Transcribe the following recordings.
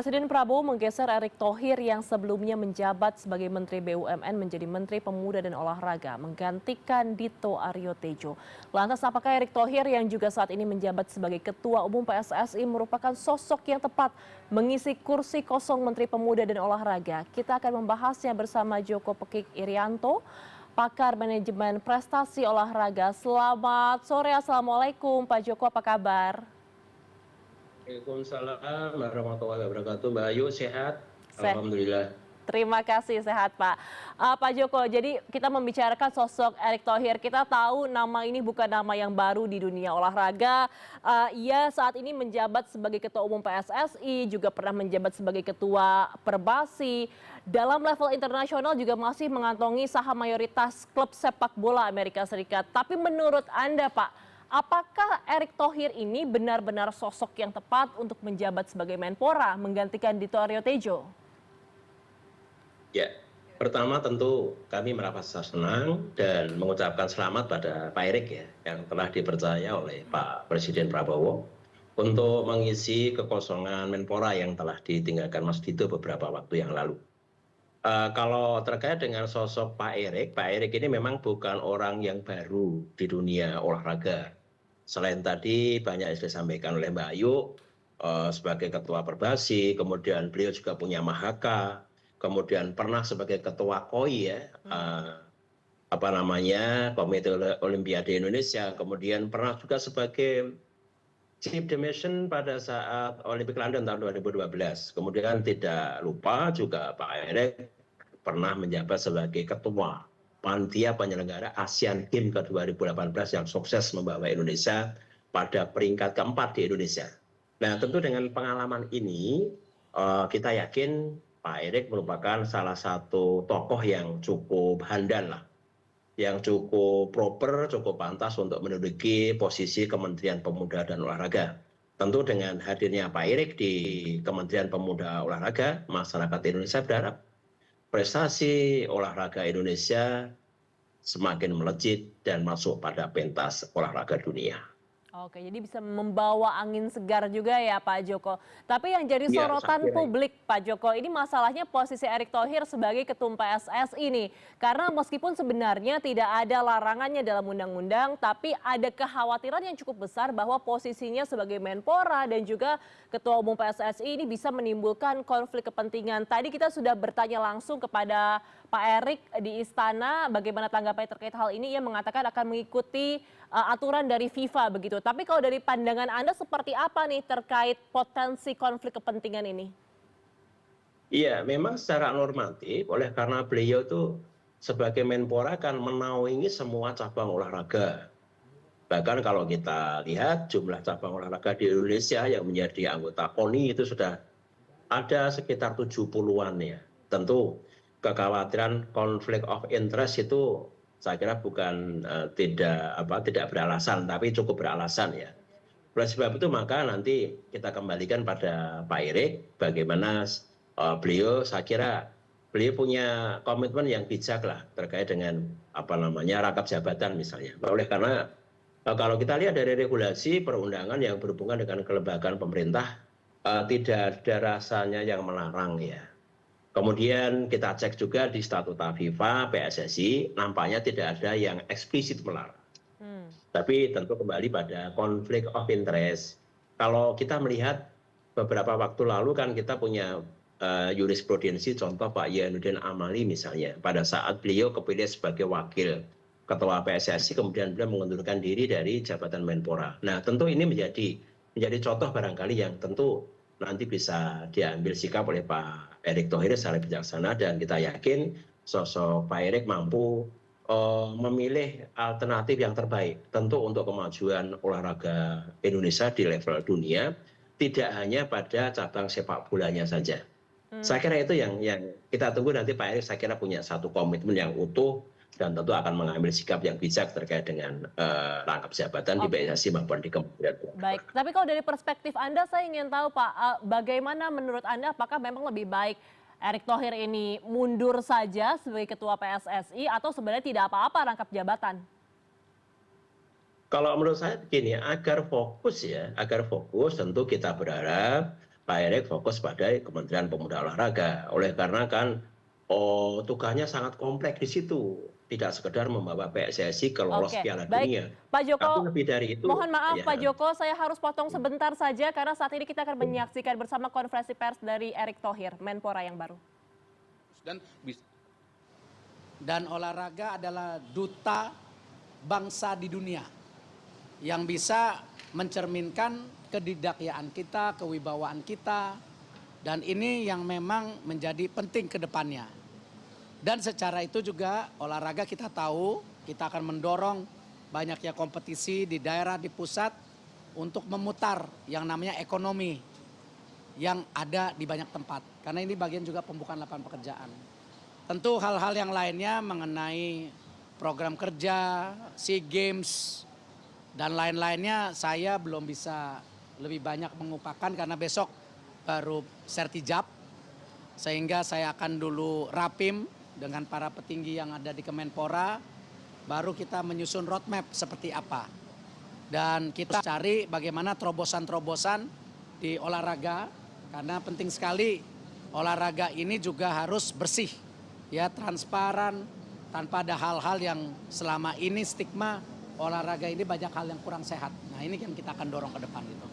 Presiden Prabowo menggeser Erick Thohir yang sebelumnya menjabat sebagai Menteri BUMN menjadi Menteri Pemuda dan Olahraga, menggantikan Dito Aryo Tejo. Lantas apakah Erick Thohir yang juga saat ini menjabat sebagai Ketua Umum PSSI merupakan sosok yang tepat mengisi kursi kosong Menteri Pemuda dan Olahraga? Kita akan membahasnya bersama Joko Pekik Irianto, pakar manajemen prestasi olahraga. Selamat sore, Assalamualaikum Pak Joko, apa kabar? Waalaikumsalam warahmatullahi wabarakatuh. Mbak Ayu sehat? Sehat. Alhamdulillah. Terima kasih, sehat Pak. Pak Joko, jadi kita membicarakan sosok Erick Thohir. Kita tahu nama ini bukan nama yang baru di dunia olahraga. Ia saat ini menjabat sebagai Ketua Umum PSSI, juga pernah menjabat sebagai Ketua Perbasi. Dalam level internasional juga masih mengantongi saham mayoritas klub sepak bola Amerika Serikat. Tapi menurut Anda, Pak, apakah Erick Thohir ini benar-benar sosok yang tepat untuk menjabat sebagai Menpora, menggantikan Dito Aryo Tejo? Ya, pertama tentu kami merasa senang dan mengucapkan selamat pada Pak Erick ya, yang telah dipercaya oleh Pak Presiden Prabowo untuk mengisi kekosongan Menpora yang telah ditinggalkan Mas Dito beberapa waktu yang lalu. Kalau terkait dengan sosok Pak Erick ini memang bukan orang yang baru di dunia olahraga. Selain tadi banyak yang disampaikan oleh Mbak Ayu sebagai ketua Perbasi, kemudian beliau juga punya Mahaka, kemudian pernah sebagai ketua KOI ya, Komite Olimpiade Indonesia, kemudian pernah juga sebagai Chief Demission pada saat Olimpik London tahun 2012. Kemudian tidak lupa juga Pak Erick pernah menjabat sebagai ketua panitia penyelenggara Asian Games ke 2018 yang sukses membawa Indonesia pada peringkat keempat di Indonesia. Nah, tentu dengan pengalaman ini kita yakin Pak Erick merupakan salah satu tokoh yang cukup handal lah, yang cukup proper, cukup pantas untuk menduduki posisi Kementerian Pemuda dan Olahraga. Tentu dengan hadirnya Pak Erick di Kementerian Pemuda Olahraga, masyarakat Indonesia berharap prestasi olahraga Indonesia semakin melejit dan masuk pada pentas olahraga dunia. Oke, jadi bisa membawa angin segar juga ya Pak Joko. Tapi yang jadi Ya, sorotan publik Pak Joko, ini masalahnya posisi Erick Thohir sebagai Ketum PSSI ini. Karena meskipun sebenarnya tidak ada larangannya dalam undang-undang, tapi ada kekhawatiran yang cukup besar bahwa posisinya sebagai Menpora dan juga Ketua Umum PSSI ini bisa menimbulkan konflik kepentingan. Tadi kita sudah bertanya langsung kepada Pak Erick di Istana bagaimana tanggapannya terkait hal ini. Ia mengatakan akan mengikuti aturan dari FIFA begitu. Tapi kalau dari pandangan Anda seperti apa nih terkait potensi konflik kepentingan ini? Iya, memang secara normatif oleh karena beliau tuh sebagai Menpora kan menaungi semua cabang olahraga. Bahkan kalau kita lihat jumlah cabang olahraga di Indonesia yang menjadi anggota KONI itu sudah ada sekitar 70-an ya. Tentu kekhawatiran konflik of interest itu saya kira bukan tidak beralasan, tapi cukup beralasan ya. Oleh sebab itu maka nanti kita kembalikan pada Pak Erick bagaimana saya kira beliau punya komitmen yang bijak lah terkait dengan rangkap jabatan misalnya. Oleh karena kalau kita lihat dari regulasi perundangan yang berhubungan dengan kelembagaan pemerintah tidak ada rasanya yang melarang ya. Kemudian kita cek juga di statuta FIFA, PSSI, nampaknya tidak ada yang eksplisit melarang. Tapi tentu kembali pada konflik of interest. Kalau kita melihat beberapa waktu lalu kan kita punya jurisprudensi, contoh Pak Yainuddin Amali misalnya, pada saat beliau kepilih sebagai wakil ketua PSSI, kemudian beliau mengundurkan diri dari jabatan Menpora. Nah, tentu ini menjadi contoh barangkali yang tentu nanti bisa diambil sikap oleh Pak Erick Thohir secara bijaksana, dan kita yakin sosok Pak Erick mampu memilih alternatif yang terbaik tentu untuk kemajuan olahraga Indonesia di level dunia, tidak hanya pada cabang sepak bolanya saja. Saya kira itu yang kita tunggu nanti Pak Erick, saya kira punya satu komitmen yang utuh dan tentu akan mengambil sikap yang bijak terkait dengan rangkap jabatan di PSSI maupun di Kementerian. Baik, tapi kalau dari perspektif Anda saya ingin tahu Pak, bagaimana menurut Anda apakah memang lebih baik Erick Thohir ini mundur saja sebagai Ketua PSSI atau sebenarnya tidak apa-apa rangkap jabatan? Kalau menurut saya begini, agar fokus tentu kita berharap Pak Erick fokus pada Kementerian Pemuda Olahraga. Oleh karena kan tugasnya sangat kompleks di situ. Tidak sekedar membawa PSSI ke lolos Oke, Piala baik Dunia. Pak Tapi Joko, lebih dari itu, mohon maaf Pak ya. Joko, saya harus potong sebentar saja karena saat ini kita akan menyaksikan bersama konferensi pers dari Erick Thohir, Menpora yang baru. Dan olahraga adalah duta bangsa di dunia yang bisa mencerminkan kedidakyaan kita, kewibawaan kita, dan ini yang memang menjadi penting ke depannya. Dan secara itu juga olahraga kita tahu kita akan mendorong banyaknya kompetisi di daerah, di pusat untuk memutar yang namanya ekonomi yang ada di banyak tempat. Karena ini bagian juga pembukaan lapangan pekerjaan. Tentu hal-hal yang lainnya mengenai program kerja, SEA Games, dan lain-lainnya saya belum bisa lebih banyak mengupakan karena besok baru sertijab. Sehingga saya akan dulu rapim dengan para petinggi yang ada di Kemenpora, baru kita menyusun roadmap seperti apa. Dan kita cari bagaimana terobosan-terobosan di olahraga, karena penting sekali olahraga ini juga harus bersih, ya transparan, tanpa ada hal-hal yang selama ini stigma olahraga ini banyak hal yang kurang sehat. Nah ini yang kita akan dorong ke depan gitu.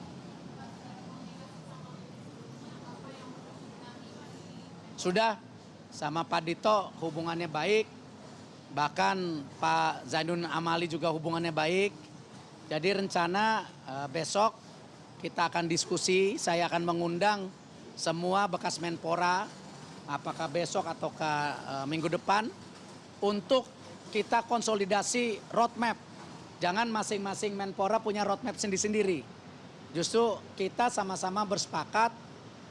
Sudah sama Pak Dito hubungannya baik, bahkan Pak Zainuddin Amali juga hubungannya baik. Jadi rencana besok kita akan diskusi, saya akan mengundang semua bekas Menpora, apakah besok atau minggu depan, untuk kita konsolidasi roadmap. Jangan masing-masing Menpora punya roadmap sendiri-sendiri. Justru kita sama-sama bersepakat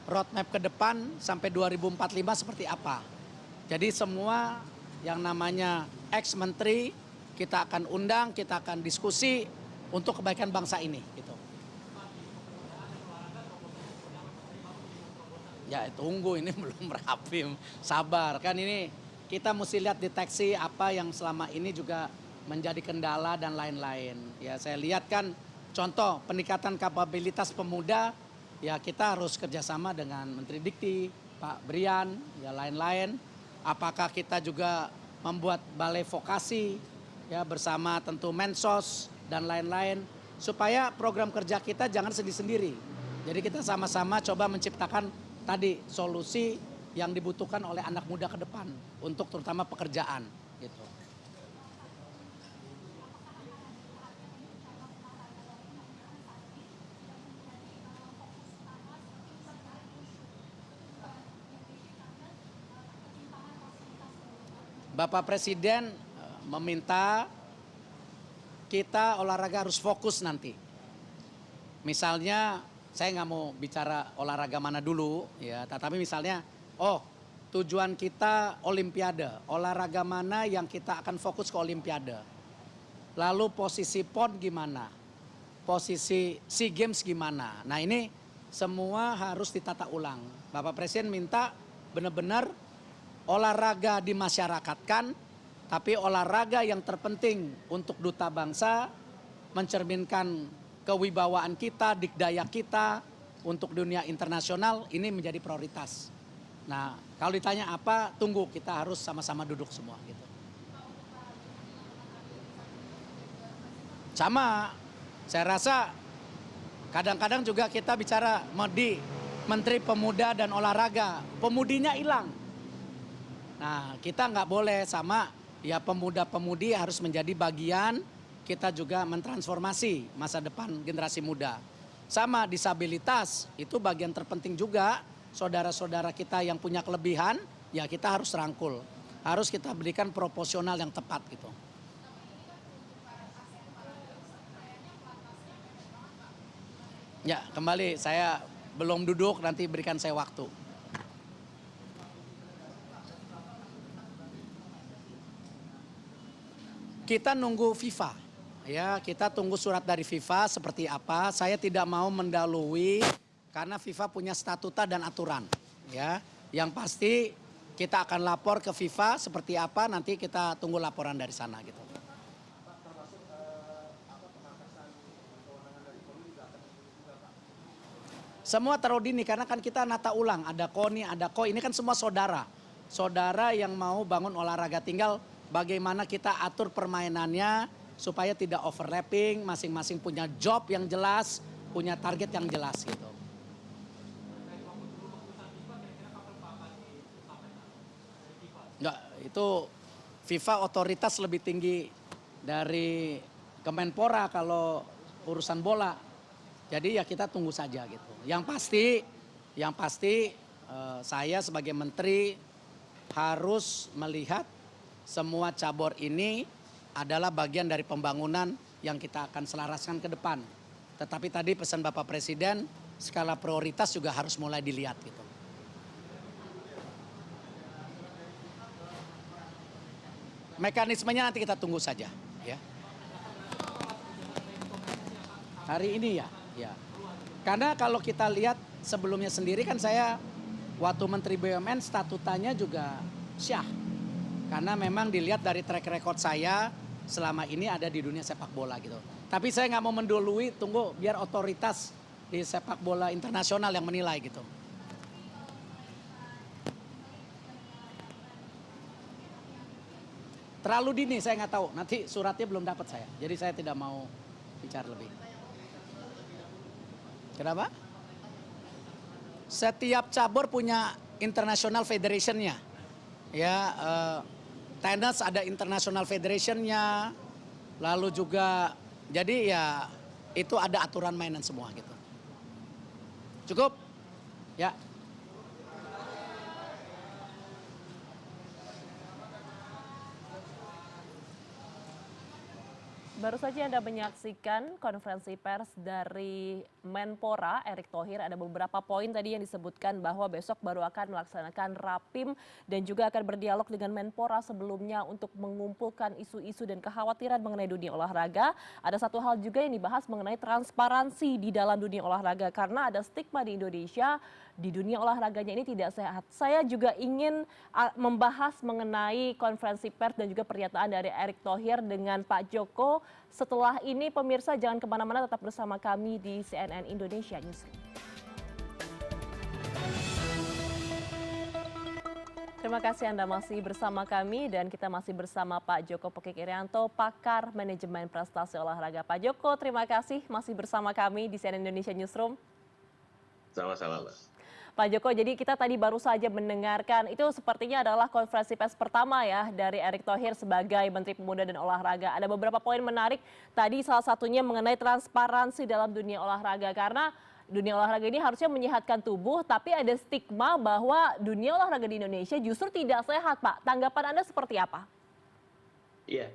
roadmap ke depan sampai 2045 seperti apa. Jadi semua yang namanya ex-menteri kita akan undang, kita akan diskusi untuk kebaikan bangsa ini. Gitu. Ya tunggu, ini belum rapim, sabar. Kan ini kita mesti lihat deteksi apa yang selama ini juga menjadi kendala dan lain-lain. Ya saya lihat kan contoh peningkatan kapabilitas pemuda, ya kita harus kerjasama dengan Menteri Dikti, Pak Brian, ya lain-lain. Apakah kita juga membuat balai vokasi, ya bersama tentu Mensos dan lain-lain, supaya program kerja kita jangan sendiri-sendiri. Jadi kita sama-sama coba menciptakan tadi solusi yang dibutuhkan oleh anak muda ke depan untuk terutama pekerjaan gitu. Bapak Presiden meminta kita olahraga harus fokus nanti. Misalnya saya nggak mau bicara olahraga mana dulu ya, tetapi misalnya tujuan kita olimpiade, olahraga mana yang kita akan fokus ke olimpiade. Lalu posisi PON gimana? Posisi SEA Games gimana? Nah ini semua harus ditata ulang. Bapak Presiden minta benar-benar olahraga dimasyarakatkan, tapi olahraga yang terpenting untuk duta bangsa, mencerminkan kewibawaan kita, dikdaya kita untuk dunia internasional, ini menjadi prioritas. Nah kalau ditanya apa, tunggu, kita harus sama-sama duduk semua gitu. Sama, saya rasa kadang-kadang juga kita bicara di Menteri Pemuda dan Olahraga, pemudinya hilang. Nah kita nggak boleh sama, ya pemuda-pemudi harus menjadi bagian, kita juga mentransformasi masa depan generasi muda. Sama disabilitas, itu bagian terpenting juga, saudara-saudara kita yang punya kelebihan, ya kita harus rangkul. Harus kita berikan proporsional yang tepat gitu. Ya kembali, saya belum duduk, nanti berikan saya waktu. Kita nunggu FIFA, ya kita tunggu surat dari FIFA seperti apa. Saya tidak mau mendahului karena FIFA punya statuta dan aturan. Ya, yang pasti kita akan lapor ke FIFA seperti apa. Nanti kita tunggu laporan dari sana gitu. Semua taruh dini karena kan kita nata ulang, ada KONI, ada KOI, ini kan semua saudara. Saudara yang mau bangun olahraga, tinggal bagaimana kita atur permainannya supaya tidak overlapping, masing-masing punya job yang jelas, punya target yang jelas gitu. Enggak, itu FIFA otoritas lebih tinggi dari Kemenpora kalau urusan bola. Jadi ya kita tunggu saja gitu. Yang pasti saya sebagai menteri harus melihat semua cabur ini adalah bagian dari pembangunan yang kita akan selaraskan ke depan. Tetapi tadi pesan Bapak Presiden, skala prioritas juga harus mulai dilihat gitu. Mekanismenya nanti kita tunggu saja, ya. Hari ini ya. Karena kalau kita lihat sebelumnya sendiri kan saya waktu Menteri BUMN statutanya juga syah. Karena memang dilihat dari track record saya selama ini ada di dunia sepak bola gitu. Tapi saya nggak mau mendului, tunggu biar otoritas di sepak bola internasional yang menilai gitu. Terlalu dini saya nggak tahu, nanti suratnya belum dapat saya. Jadi saya tidak mau bicara lebih. Kenapa? Setiap cabur punya international federation-nya. Ya, tenis ada international federation-nya. Lalu juga, jadi ya itu ada aturan mainan semua gitu. Cukup? Ya. Baru saja Anda menyaksikan konferensi pers dari Menpora Erick Thohir. Ada beberapa poin tadi yang disebutkan bahwa besok baru akan melaksanakan rapim dan juga akan berdialog dengan Menpora sebelumnya untuk mengumpulkan isu-isu dan kekhawatiran mengenai dunia olahraga. Ada satu hal juga yang dibahas mengenai transparansi di dalam dunia olahraga karena ada stigma di Indonesia di dunia olahraganya ini tidak sehat. Saya juga ingin membahas mengenai konferensi pers dan juga pernyataan dari Erick Thohir dengan Pak Joko. Setelah ini pemirsa jangan kemana-mana, tetap bersama kami di CNN Indonesia Newsroom. Terima kasih Anda masih bersama kami dan kita masih bersama Pak Joko Pokik-Irianto, pakar manajemen prestasi olahraga. Pak Joko, terima kasih masih bersama kami di CNN Indonesia Newsroom. Sama-sama, Mbak. Pak Joko, jadi kita tadi baru saja mendengarkan, itu sepertinya adalah konferensi pers pertama ya dari Erick Thohir sebagai Menteri Pemuda dan Olahraga. Ada beberapa poin menarik, tadi salah satunya mengenai transparansi dalam dunia olahraga. Karena dunia olahraga ini harusnya menyehatkan tubuh, tapi ada stigma bahwa dunia olahraga di Indonesia justru tidak sehat, Pak. Tanggapan Anda seperti apa? Iya,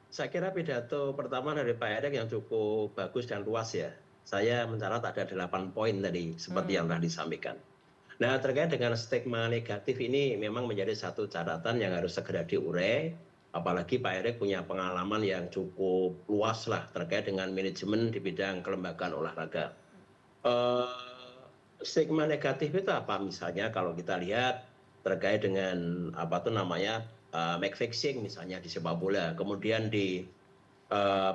saya kira pidato pertama dari Pak Erick yang cukup bagus dan luas ya. Saya mencatat ada 8 poin tadi, seperti yang telah disampaikan. Nah, terkait dengan stigma negatif ini memang menjadi satu catatan yang harus segera diurai. Apalagi Pak Erick punya pengalaman yang cukup luas lah terkait dengan manajemen di bidang kelembagaan olahraga. Stigma negatif itu apa? Misalnya kalau kita lihat terkait dengan apa tuh namanya match fixing misalnya di sepak bola. Kemudian di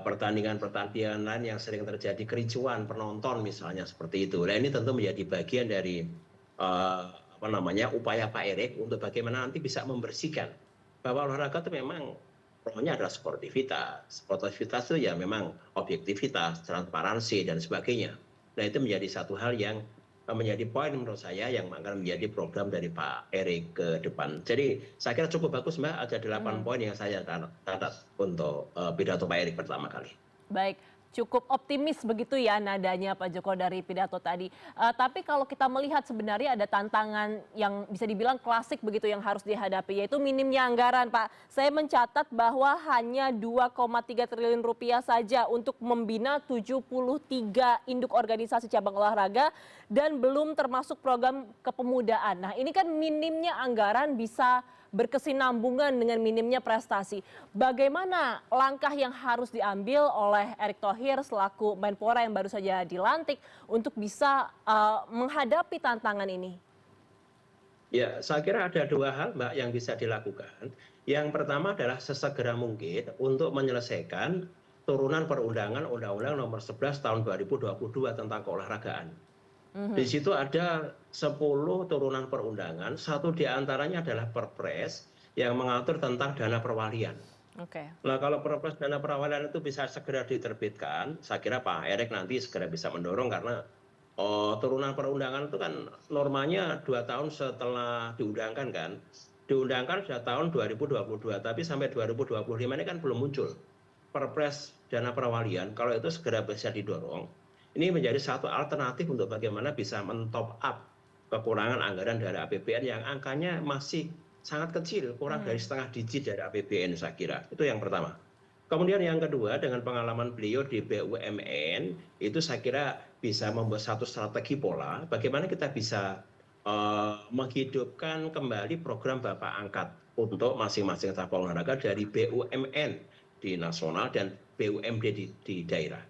pertandingan-pertandingan lain yang sering terjadi kericuan penonton misalnya seperti itu. Nah, ini tentu menjadi bagian dari apa namanya upaya Pak Erick untuk bagaimana nanti bisa membersihkan bahwa olahraga itu memang rohnya adalah sportivitas. Sportivitas itu ya memang objektivitas, transparansi dan sebagainya. Nah, itu menjadi satu hal yang menjadi poin menurut saya yang akan menjadi program dari Pak Erick ke depan. Jadi saya kira cukup bagus Mbak, ada 8 poin yang saya catat untuk pidato Pak Erick pertama kali. Baik, cukup optimis begitu ya nadanya Pak Joko dari pidato tadi. Tapi kalau kita melihat sebenarnya ada tantangan yang bisa dibilang klasik begitu yang harus dihadapi, yaitu minimnya anggaran, Pak. Saya mencatat bahwa hanya 2,3 triliun rupiah saja untuk membina 73 induk organisasi cabang olahraga dan belum termasuk program kepemudaan. Nah, ini kan minimnya anggaran bisa berkesinambungan dengan minimnya prestasi. Bagaimana langkah yang harus diambil oleh Erick Thohir selaku Menpora yang baru saja dilantik untuk bisa menghadapi tantangan ini? Ya, saya kira ada 2 hal Mbak yang bisa dilakukan. Yang pertama adalah sesegera mungkin untuk menyelesaikan turunan perundangan Undang-Undang Nomor 11 Tahun 2022 tentang keolahragaan. Di situ ada 10 turunan perundangan, satu di antaranya adalah Perpres yang mengatur tentang dana perwalian. Oke. Nah, kalau Perpres dana perwalian itu bisa segera diterbitkan, saya kira Pak Erick nanti segera bisa mendorong karena turunan perundangan itu kan normanya 2 tahun setelah diundangkan kan. Diundangkan sudah tahun 2022, tapi sampai 2025 ini kan belum muncul Perpres dana perwalian. Kalau itu segera bisa didorong, ini menjadi satu alternatif untuk bagaimana bisa men-top up kekurangan anggaran dari APBN yang angkanya masih sangat kecil, kurang dari setengah digit dari APBN saya kira. Itu yang pertama. Kemudian yang kedua, dengan pengalaman beliau di BUMN, itu saya kira bisa membuat satu strategi pola bagaimana kita bisa menghidupkan kembali program Bapak Angkat untuk masing-masing cabang olahraga dari BUMN di nasional dan BUMD di daerah.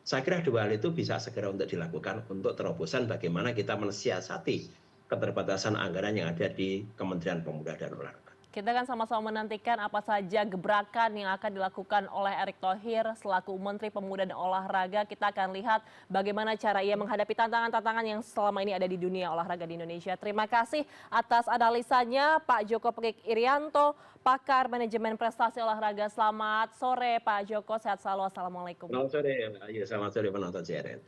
Saya kira dua hal itu bisa segera untuk dilakukan untuk terobosan bagaimana kita mensiasati keterbatasan anggaran yang ada di Kementerian Pemuda dan Olahraga. Kita akan sama-sama menantikan apa saja gebrakan yang akan dilakukan oleh Erick Thohir selaku Menteri Pemuda dan Olahraga. Kita akan lihat bagaimana cara ia menghadapi tantangan-tantangan yang selama ini ada di dunia olahraga di Indonesia. Terima kasih atas analisanya Pak Joko Pekik Irianto, pakar manajemen prestasi olahraga. Selamat sore Pak Joko, sehat selalu. Assalamualaikum. Selamat sore, selamat sore penonton CNN.